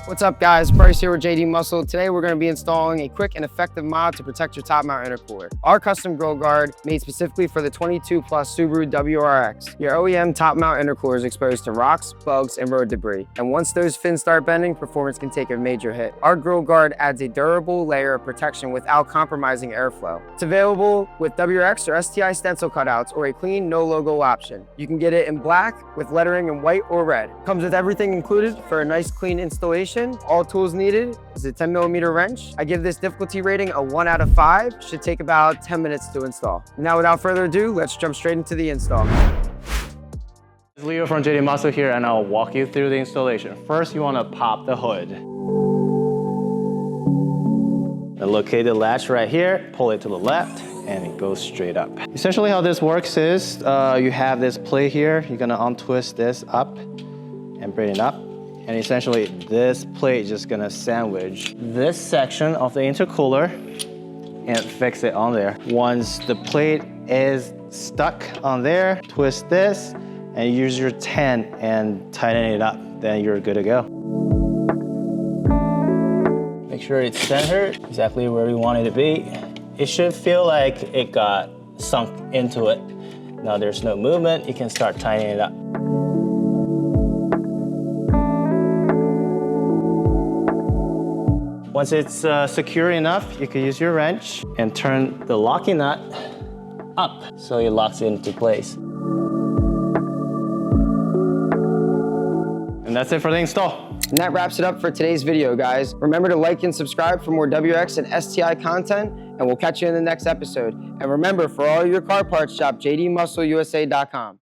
What's up guys, Bryce here with JDMuscle. Today we're going to be installing a quick and effective mod to protect your top mount intercooler. Our custom grill guard made specifically for the 22 plus Subaru WRX. Your OEM top mount intercooler is exposed to rocks, bugs, and road debris. And once those fins start bending, performance can take a major hit. Our grill guard adds a durable layer of protection without compromising airflow. It's available with WRX or STI stencil cutouts or a clean no logo option. You can get it in black with lettering in white or red. Comes with everything included for a nice clean installation. All tools needed is a 10mm wrench. I give this difficulty rating a 1 out of 5. Should take about 10 minutes to install. Now without further ado, let's jump straight into the install. It's Leo from JDMuscle here, and I'll walk you through the installation. First, you want to pop the hood. And locate the latch right here, pull it to the left, and it goes straight up. Essentially how this works is, you have this plate here, you're gonna untwist this up and bring it up. And essentially this plate is just gonna sandwich this section of the intercooler and fix it on there. Once the plate is stuck on there, twist this and use your 10 and tighten it up. Then you're good to go. Make sure it's centered exactly where you want it to be. It should feel like it got sunk into it. Now there's no movement, you can start tightening it up. Once it's secure enough, you can use your wrench and turn the locking nut up so it locks into place. And that's it for the install. And that wraps it up for today's video, guys. Remember to like and subscribe for more WRX and STI content, and we'll catch you in the next episode. And remember, for all your car parts, shop JDMuscleusa.com.